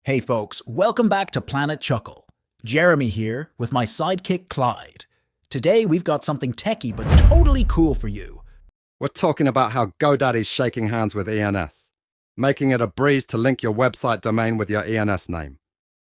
Hey folks, welcome back to Planet Chuckle. Jeremy here with my sidekick Clyde. Today we've got something techie but totally cool for you. We're talking about how GoDaddy's shaking hands with ENS, making it a breeze to link your website domain with your ENS name.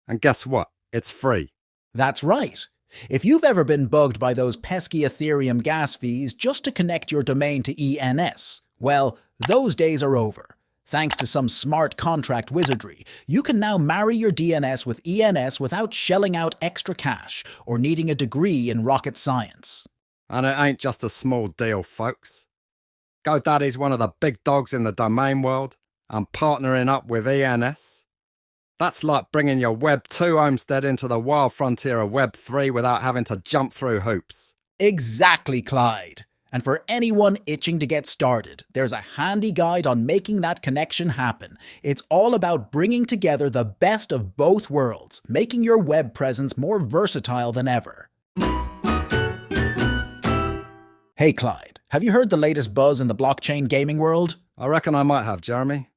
And guess what? It's free. That's right. If you've ever been bugged by those pesky Ethereum gas fees just to connect your domain to ENS, well, those days are over. Thanks to some smart contract wizardry, you can now marry your DNS with ENS without shelling out extra cash or needing a degree in rocket science. And it ain't just a small deal, folks. GoDaddy's one of the big dogs in the domain world, and partnering up with ENS. That's like bringing your Web2 homestead into the wild frontier of Web3 without having to jump through hoops. Exactly, Clyde. And for anyone itching to get started, there's a handy guide on making that connection happen. It's all about bringing together the best of both worlds, making your web presence more versatile than ever. Hey Clyde, have you heard the latest buzz in the blockchain gaming world? I reckon I might have, Jeremy.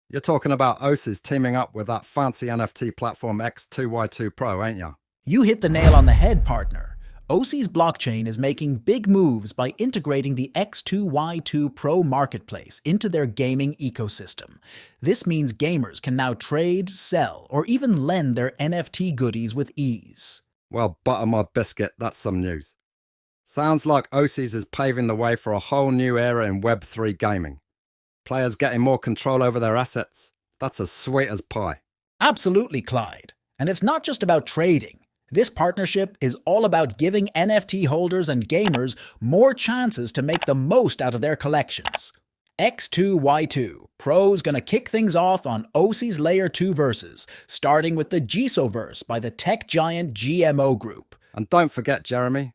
You're talking about Oasys teaming up with that fancy NFT platform X2Y2 Pro, ain't ya? You hit the nail on the head, partner. Oasys blockchain is making big moves by integrating the X2Y2 Pro marketplace into their gaming ecosystem. This means gamers can now trade, sell, or even lend their NFT goodies with ease. Well, butter my biscuit, that's some news. Sounds like Oasys is paving the way for a whole new era in Web3 gaming. Players getting more control over their assets. That's as sweet as pie. Absolutely, Clyde. And it's not just about trading. This partnership is all about giving NFT holders and gamers more chances to make the most out of their collections. X2Y2 Pro's gonna kick things off on Oasys Layer 2 verses, starting with the Gisoverse by the tech giant GMO Group. And don't forget, Jeremy,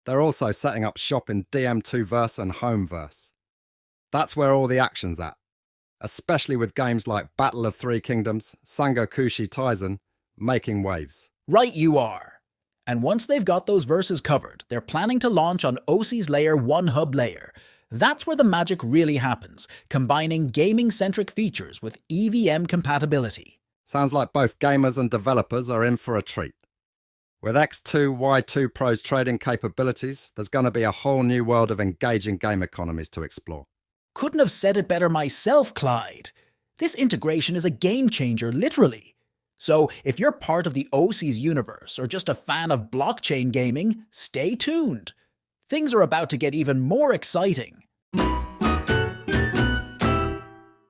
they're also setting up shop in DM2verse and Homeverse. That's where all the action's at, especially with games like Battle of Three Kingdoms, Sangokushi Taisen, making waves. Right you are. And once they've got those verses covered, they're planning to launch on Oasys Layer 1 Hub Layer. That's where the magic really happens, combining gaming-centric features with EVM compatibility. Sounds like both gamers and developers are in for a treat. With X2Y2 Pro's trading capabilities, there's going to be a whole new world of engaging game economies to explore. Couldn't have said it better myself, Clyde. This integration is a game changer, literally. So if you're part of the Oasys universe or just a fan of blockchain gaming, stay tuned. Things are about to get even more exciting.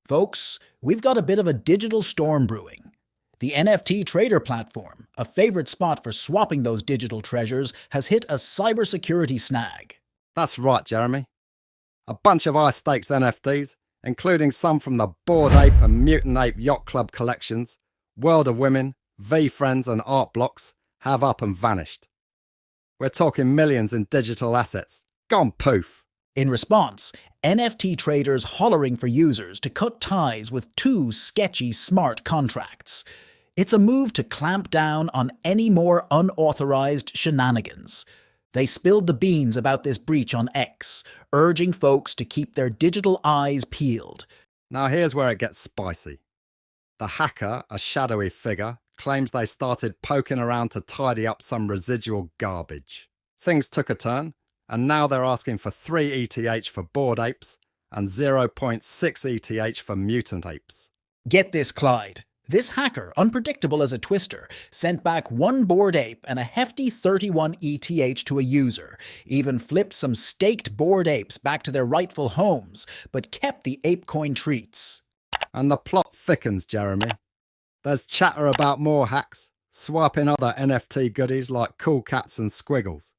Folks, we've got a bit of a digital storm brewing. The NFT trader platform, a favorite spot for swapping those digital treasures, has hit a cybersecurity snag. That's right, Jeremy. A bunch of high-stakes NFTs, including some from the Bored Ape and Mutant Ape Yacht Club collections, World of Women, V-Friends and Art Blocks, have up and vanished. We're talking millions in digital assets. Gone poof. In response, NFT traders hollering for users to cut ties with two sketchy smart contracts. It's a move to clamp down on any more unauthorized shenanigans. They spilled the beans about this breach on X, urging folks to keep their digital eyes peeled. Now here's where it gets spicy. The hacker, a shadowy figure, claims they started poking around to tidy up some residual garbage. Things took a turn, and now they're asking for 3 ETH for Bored Apes and 0.6 ETH for Mutant Apes. Get this, Clyde. This hacker, unpredictable as a twister, sent back one Bored Ape and a hefty 31 ETH to a user, even flipped some staked Bored Apes back to their rightful homes, but kept the ApeCoin treats. And the plot thickens, Jeremy. There's chatter about more hacks, swapping other NFT goodies like cool cats and squiggles.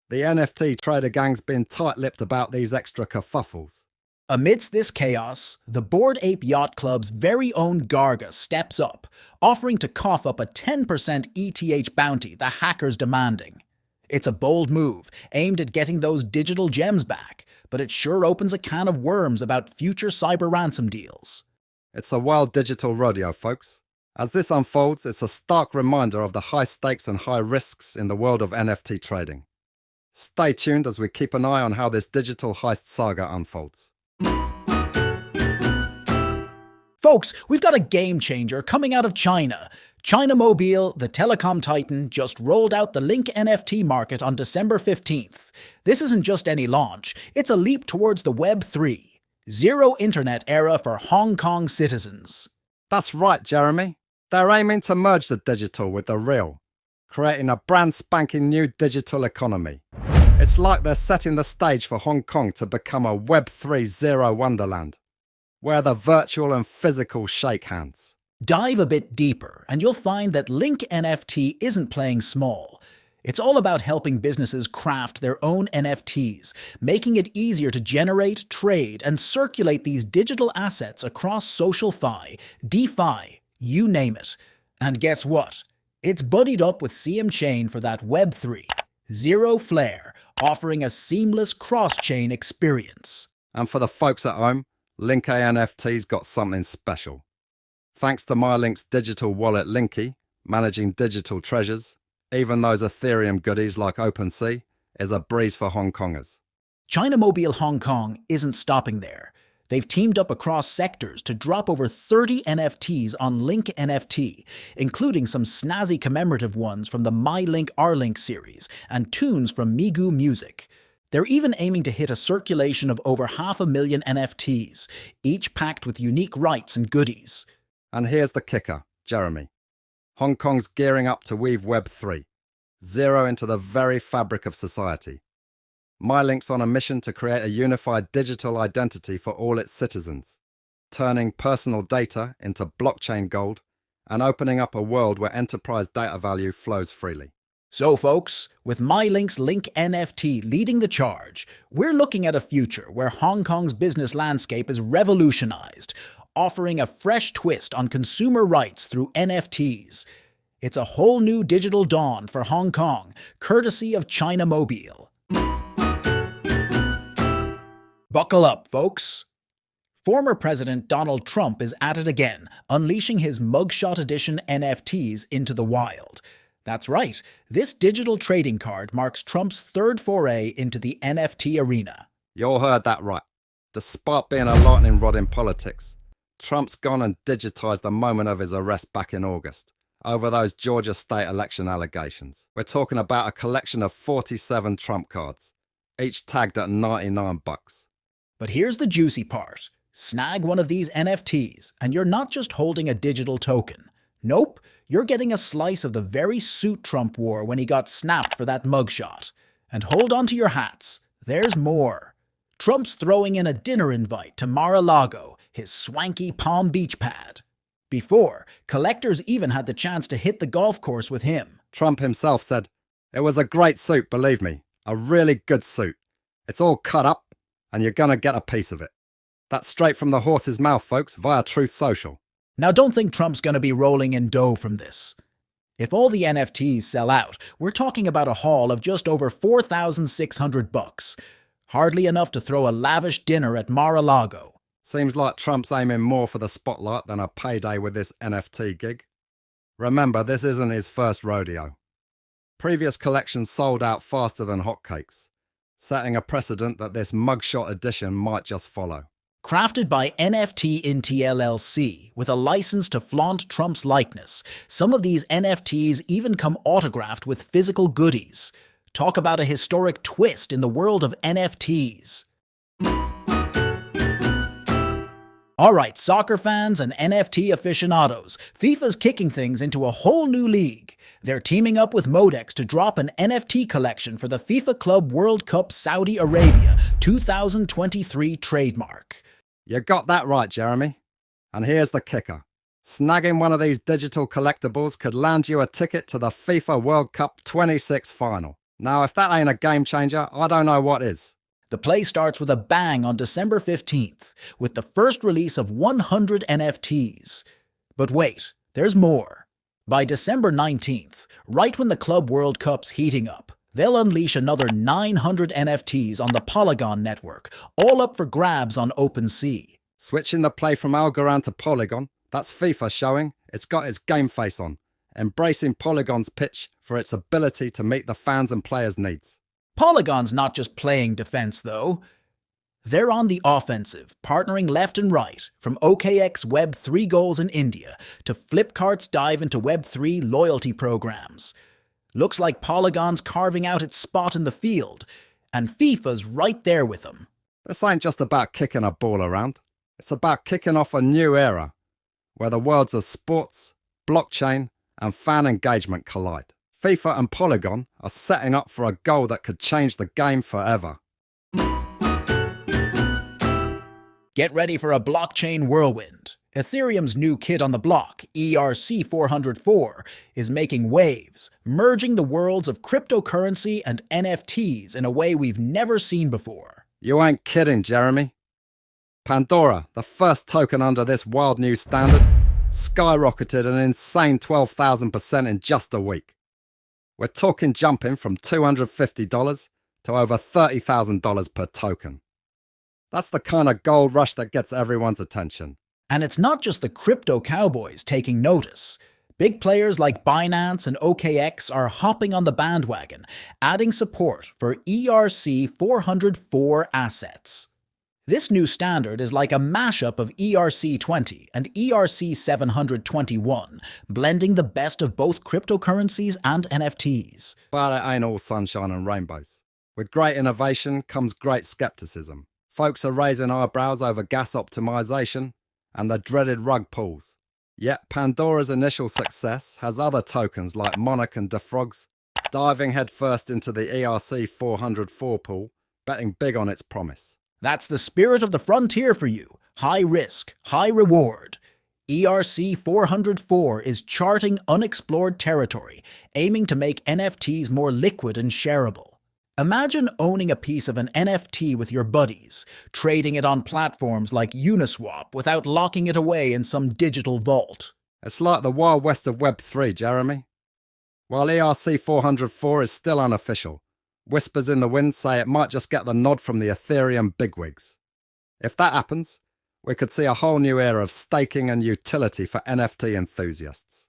The NFT trader gang's been tight-lipped about these extra kerfuffles. Amidst this chaos, the Bored Ape Yacht Club's very own Garga steps up, offering to cough up a 10% ETH bounty the hackers demanding. It's a bold move, aimed at getting those digital gems back, but it sure opens a can of worms about future cyber ransom deals. It's a wild digital rodeo, folks. As this unfolds, it's a stark reminder of the high stakes and high risks in the world of NFT trading. Stay tuned as we keep an eye on how this digital heist saga unfolds. Folks, we've got a game changer coming out of China. China Mobile, the telecom titan, just rolled out the LinkNFT market on December 15th. This isn't just any launch, it's a leap towards the Web3, zero internet era for Hong Kong citizens. That's right, Jeremy. They're aiming to merge the digital with the real, creating a brand spanking new digital economy. It's like they're setting the stage for Hong Kong to become a Web3 zero wonderland, where the virtual and physical shake hands. Dive a bit deeper, and you'll find that LinkNFT isn't playing small. It's all about helping businesses craft their own NFTs, making it easier to generate, trade, and circulate these digital assets across social fi, DeFi, you name it. And guess what? It's buddied up with CM Chain for that Web3, zero flair, offering a seamless cross-chain experience. And for the folks at home, LinkNFT's got something special. Thanks to MyLink's digital wallet Linky, managing digital treasures, even those Ethereum goodies like OpenSea is a breeze for Hong Kongers. China Mobile Hong Kong isn't stopping there. They've teamed up across sectors to drop over 30 NFTs on LinkNFT, including some snazzy commemorative ones from the MyLink R-Link series and tunes from Migu Music. They're even aiming to hit a circulation of over 500,000 NFTs, each packed with unique rights and goodies. And here's the kicker, Jeremy. Hong Kong's gearing up to weave Web3, zero into the very fabric of society. MyLink's on a mission to create a unified digital identity for all its citizens, turning personal data into blockchain gold and opening up a world where enterprise data value flows freely. So folks, with MyLink's LinkNFT leading the charge, we're looking at a future where Hong Kong's business landscape is revolutionized, offering a fresh twist on consumer rights through NFTs. It's a whole new digital dawn for Hong Kong, courtesy of China Mobile. Buckle up, folks. Former President Donald Trump is at it again, unleashing his Mugshot Edition NFTs into the wild. That's right, this digital trading card marks Trump's third foray into the NFT arena. You all heard that right. Despite being a lightning rod in politics, Trump's gone and digitized the moment of his arrest back in August over those Georgia state election allegations. We're talking about a collection of 47 Trump cards, each tagged at $99. But here's the juicy part. Snag one of these NFTs, and you're not just holding a digital token. Nope, you're getting a slice of the very suit Trump wore when he got snapped for that mugshot. And hold on to your hats, there's more. Trump's throwing in a dinner invite to Mar-a-Lago, his swanky Palm Beach pad. Before, collectors even had the chance to hit the golf course with him. Trump himself said, "It was a great suit, believe me, a really good suit. It's all cut up, and you're gonna get a piece of it." That's straight from the horse's mouth, folks, via Truth Social. Now don't think Trump's gonna be rolling in dough from this. If all the NFTs sell out, we're talking about a haul of just over $4,600. Hardly enough to throw a lavish dinner at Mar-a-Lago. Seems like Trump's aiming more for the spotlight than a payday with this NFT gig. Remember, this isn't his first rodeo. Previous collections sold out faster than hotcakes, setting a precedent that this Mugshot edition might just follow. Crafted by NFT Inti LLC, with a license to flaunt Trump's likeness, some of these NFTs even come autographed with physical goodies. Talk about a historic twist in the world of NFTs. Alright, soccer fans and NFT aficionados, FIFA's kicking things into a whole new league. They're teaming up with Modex to drop an NFT collection for the FIFA Club World Cup Saudi Arabia 2023 trademark. You got that right, Jeremy. And here's the kicker. Snagging one of these digital collectibles could land you a ticket to the FIFA World Cup 26 final. Now, if that ain't a game changer, I don't know what is. The play starts with a bang on December 15th, with the first release of 100 NFTs. But wait, there's more. By December 19th, right when the Club World Cup's heating up, they'll unleash another 900 NFTs on the Polygon network, all up for grabs on OpenSea. Switching the play from Algorand to Polygon, that's FIFA showing it's got its game face on, embracing Polygon's pitch for its ability to meet the fans' and players' needs. Polygon's not just playing defense, though. They're on the offensive, partnering left and right, from OKX Web3 goals in India to Flipkart's dive into Web3 loyalty programs. Looks like Polygon's carving out its spot in the field, and FIFA's right there with them. This ain't just about kicking a ball around. It's about kicking off a new era, where the worlds of sports, blockchain, and fan engagement collide. FIFA and Polygon are setting up for a goal that could change the game forever. Get ready for a blockchain whirlwind. Ethereum's new kid on the block, ERC-404, is making waves, merging the worlds of cryptocurrency and NFTs in a way we've never seen before. You ain't kidding, Jeremy. Pandora, the first token under this wild new standard, skyrocketed an insane 12,000% in just a week. We're talking jumping from $250 to over $30,000 per token. That's the kind of gold rush that gets everyone's attention. And it's not just the crypto cowboys taking notice. Big players like Binance and OKX are hopping on the bandwagon, adding support for ERC-404 assets. This new standard is like a mashup of ERC-20 and ERC-721, blending the best of both cryptocurrencies and NFTs. But it ain't all sunshine and rainbows. With great innovation comes great skepticism. Folks are raising eyebrows over gas optimization and the dreaded rug pulls. Yet Pandora's initial success has other tokens like Monarch and Defrogs diving headfirst into the ERC-404 pool, betting big on its promise. That's the spirit of the frontier for you. High risk, high reward. ERC-404 is charting unexplored territory, aiming to make NFTs more liquid and shareable. Imagine owning a piece of an NFT with your buddies, trading it on platforms like Uniswap without locking it away in some digital vault. It's like the Wild West of Web3, Jeremy. While ERC-404 is still unofficial, whispers in the wind say it might just get the nod from the Ethereum bigwigs. If that happens, we could see a whole new era of staking and utility for NFT enthusiasts.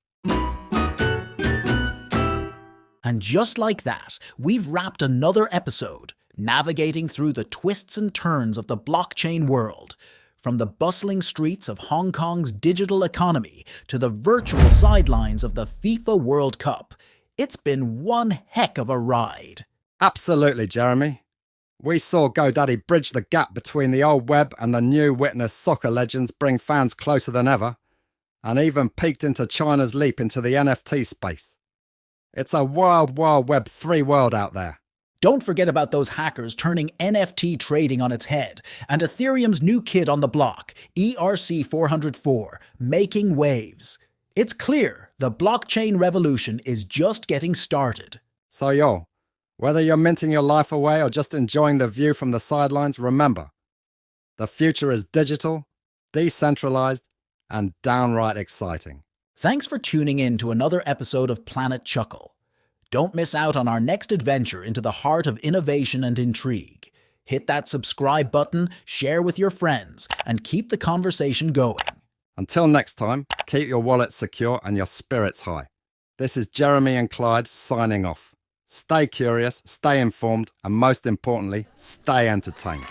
And just like that, we've wrapped another episode, navigating through the twists and turns of the blockchain world. From the bustling streets of Hong Kong's digital economy to the virtual sidelines of the FIFA World Cup, it's been one heck of a ride. Absolutely, Jeremy. We saw GoDaddy bridge the gap between the old web and the new witness soccer legends bring fans closer than ever, and even peeked into China's leap into the NFT space. It's a wild, wild Web3 world out there. Don't forget about those hackers turning NFT trading on its head, and Ethereum's new kid on the block, ERC-404, making waves. It's clear the blockchain revolution is just getting started. So yo, whether you're minting your life away or just enjoying the view from the sidelines, remember, the future is digital, decentralized, and downright exciting. Thanks for tuning in to another episode of Planet Chuckle. Don't miss out on our next adventure into the heart of innovation and intrigue. Hit that subscribe button, share with your friends, and keep the conversation going. Until next time, keep your wallet secure and your spirits high. This is Jeremy and Clyde signing off. Stay curious, stay informed, and most importantly, stay entertained.